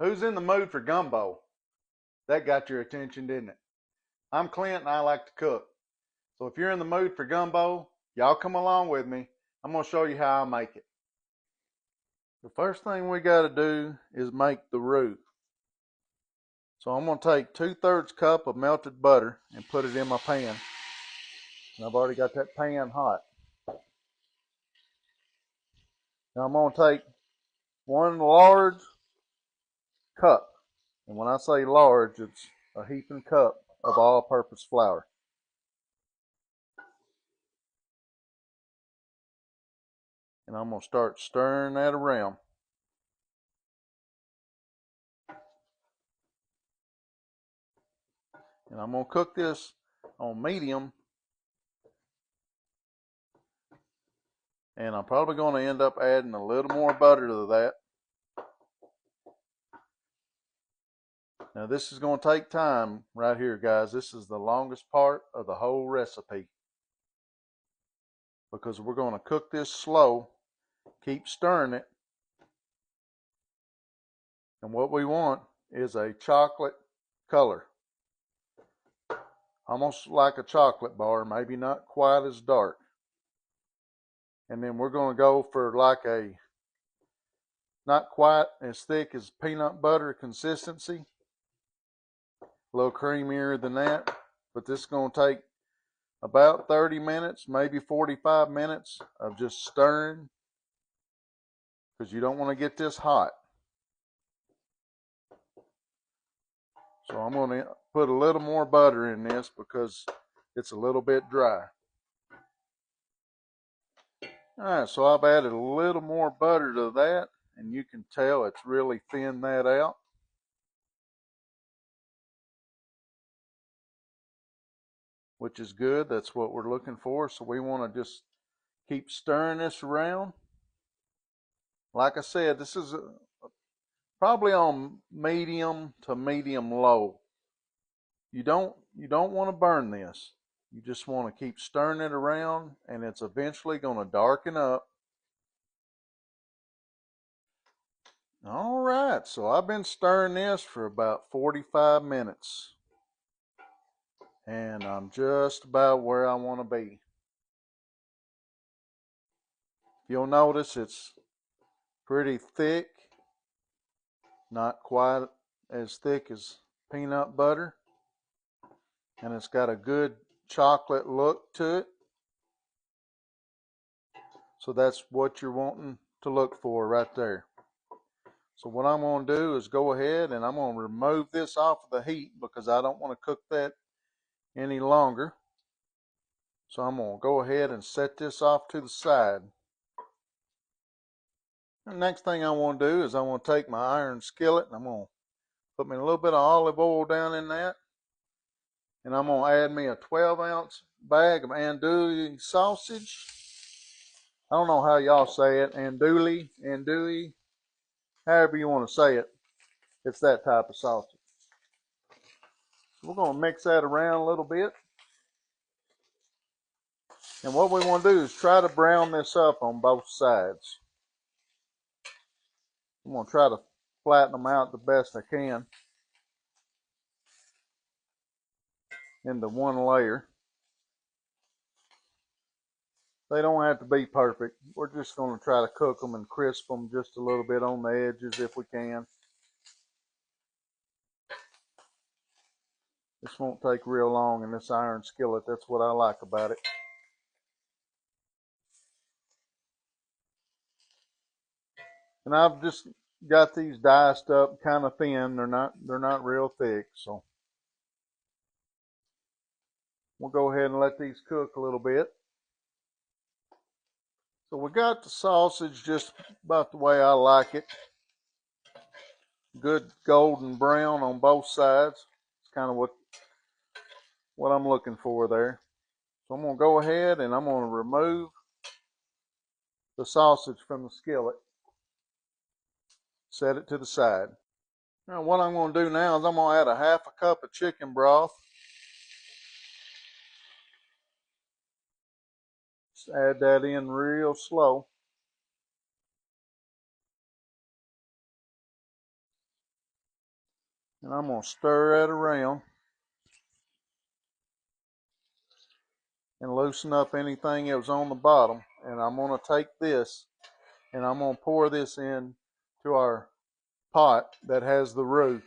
Who's in the mood for gumbo? That got your attention, didn't it? I'm Clint and I like to cook. So if you're in the mood for gumbo, y'all come along with me. I'm going to show you how I make it. The first thing we got to do is make the roux. So I'm going to take 2/3 cup of melted butter and put it in my pan. And I've already got that pan hot. Now I'm going to take 1 large cup. And when I say large, it's a heaping cup of all-purpose flour. And I'm going to start stirring that around. And I'm going to cook this on medium. And I'm probably going to end up adding a little more butter to that. Now this is going to take time right here, guys. This is the longest part of the whole recipe. Because we're going to cook this slow. Keep stirring it. And what we want is a chocolate color. Almost like a chocolate bar, maybe not quite as dark. And then we're going to go for like a not quite as thick as peanut butter consistency. A little creamier than that. But this is going to take about 30 minutes, maybe 45 minutes of just stirring. Because you don't want to get this hot. So I'm going to put a little more butter in this because it's a little bit dry. Alright, so I've added a little more butter to that, and you can tell it's really thinned that out. Which is good, that's what we're looking for. So we want to just keep stirring this around. Like I said, this is probably on medium to medium low. You don't want to burn this. You just want to keep stirring it around, and it's eventually going to darken up. All right, so I've been stirring this for about 45 minutes. And I'm just about where I want to be. You'll notice it's pretty thick. Not quite as thick as peanut butter. And it's got a good chocolate look to it. So that's what you're wanting to look for right there. So what I'm going to do is go ahead and I'm going to remove this off of the heat because I don't want to cook that any longer. So I'm going to go ahead and set this off to the side. The next thing I want to do is I want to take my iron skillet and I'm going to put me a little bit of olive oil down in that. And I'm going to add me a 12-ounce bag of andouille sausage. I don't know how y'all say it. Andouille, however you want to say it. It's that type of sausage. So we're going to mix that around a little bit. And what we want to do is try to brown this up on both sides. I'm going to try to flatten them out the best I can into one layer. They don't have to be perfect. We're just going to try to cook them and crisp them just a little bit on the edges if we can. This won't take real long in this iron skillet. That's what I like about it. And I've just got these diced up kind of thin. They're not real thick, so we'll go ahead and let these cook a little bit. So we got the sausage just about the way I like it. Good golden brown on both sides. It's kind of what I'm looking for there. So I'm going to go ahead and I'm going to remove the sausage from the skillet. Set it to the side. Now what I'm going to do now is I'm going to add a 1/2 cup of chicken broth. Just add that in real slow. And I'm going to stir it around and loosen up anything that was on the bottom. And I'm going to take this and I'm going to pour this in to our pot that has the roux.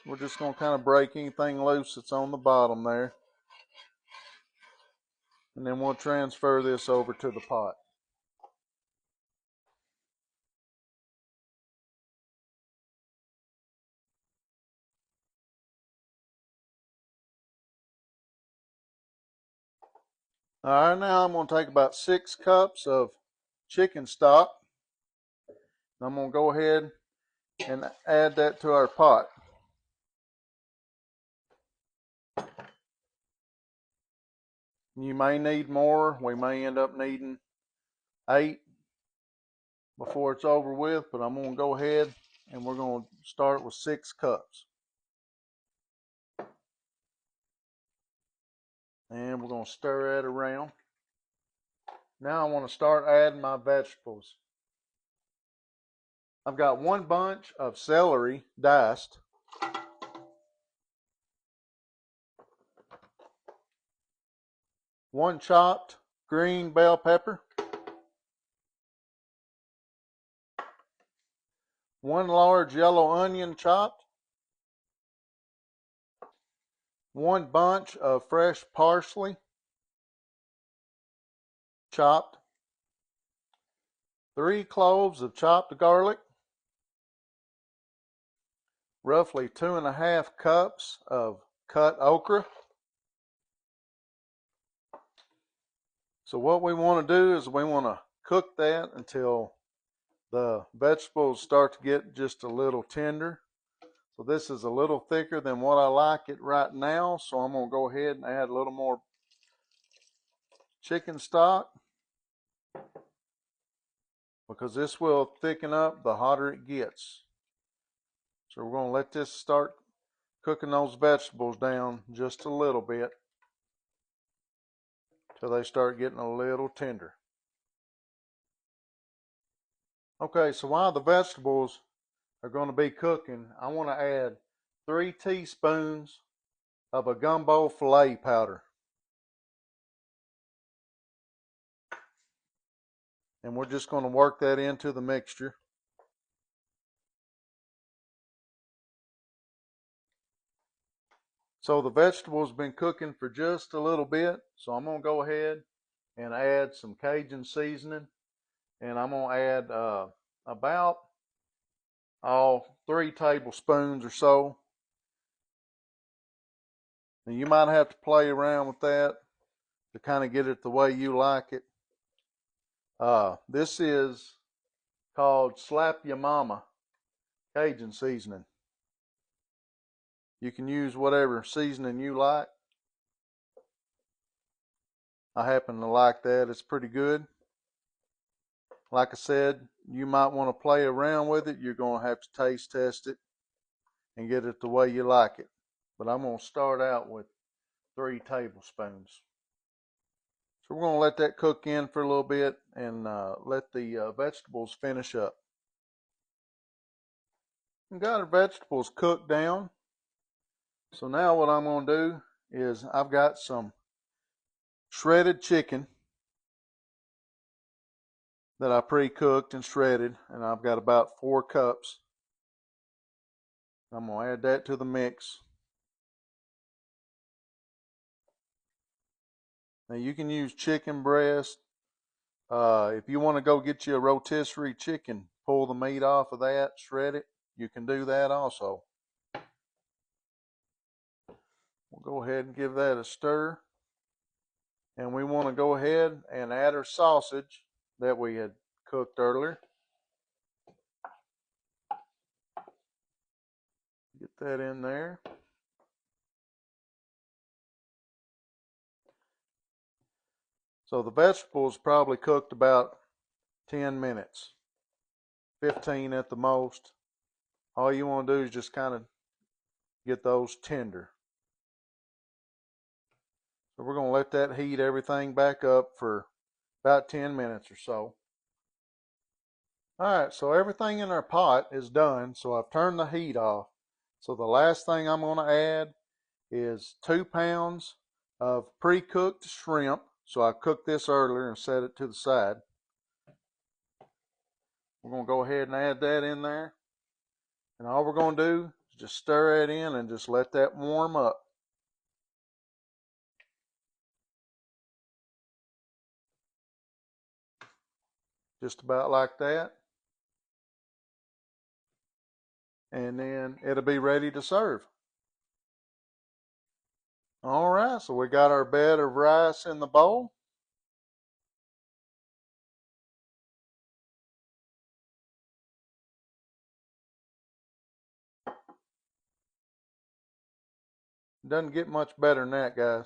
We're just going to kind of break anything loose that's on the bottom there. And then we'll transfer this over to the pot. All right, now I'm going to take about 6 cups of chicken stock. I'm going to go ahead and add that to our pot. You may need more. We may end up needing 8 before it's over with, but I'm going to go ahead and we're going to start with 6 cups. And we're going to stir that around. Now I want to start adding my vegetables. I've got 1 bunch of celery diced. 1 chopped green bell pepper. 1 large yellow onion chopped. 1 bunch of fresh parsley chopped. 3 cloves of chopped garlic. Roughly 2.5 cups of cut okra. So what we want to do is we want to cook that until the vegetables start to get just a little tender. So this is a little thicker than what I like it right now. So I'm going to go ahead and add a little more chicken stock, because this will thicken up the hotter it gets. So we're going to let this start cooking those vegetables down just a little bit till they start getting a little tender. Okay, so while the vegetables are going to be cooking, I want to add 3 teaspoons of a gumbo filet powder. And we're just going to work that into the mixture. So the vegetables have been cooking for just a little bit, so I'm going to go ahead and add some Cajun seasoning, and I'm going to add about 3 tablespoons or so. And you might have to play around with that to kind of get it the way you like it. This is called Slap Ya Mama Cajun seasoning. You can use whatever seasoning you like. I happen to like that. It's pretty good. Like I said, you might want to play around with it. You're going to have to taste test it and get it the way you like it. But I'm going to start out with 3 tablespoons. So we're going to let that cook in for a little bit and let the vegetables finish up. We've got our vegetables cooked down. So now what I'm going to do is I've got some shredded chicken that I pre-cooked and shredded, and I've got about 4 cups. I'm going to add that to the mix. Now you can use chicken breast. If you want to go get you a rotisserie chicken, pull the meat off of that, shred it, you can do that also. We'll go ahead and give that a stir. And we want to go ahead and add our sausage that we had cooked earlier. Get that in there. So the vegetables probably cooked about 10 minutes, 15 at the most. All you want to do is just kind of get those tender. So we're going to let that heat everything back up for about 10 minutes or so. Alright, so everything in our pot is done, so I've turned the heat off. So the last thing I'm going to add is 2 pounds of pre-cooked shrimp. So I cooked this earlier and set it to the side. We're going to go ahead and add that in there. And all we're going to do is just stir it in and just let that warm up. Just about like that. And then it'll be ready to serve. All right, so we got our bed of rice in the bowl. Doesn't get much better than that, guys.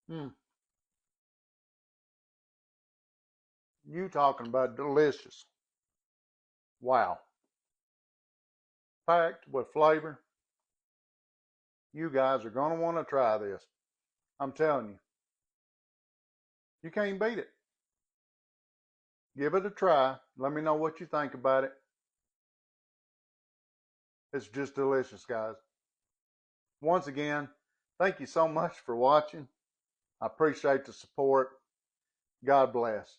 Mm, you talking about delicious. Wow. Packed with flavor. You guys are going to want to try this. I'm telling you. You can't beat it. Give it a try. Let me know what you think about it. It's just delicious, guys. Once again, thank you so much for watching. I appreciate the support. God bless.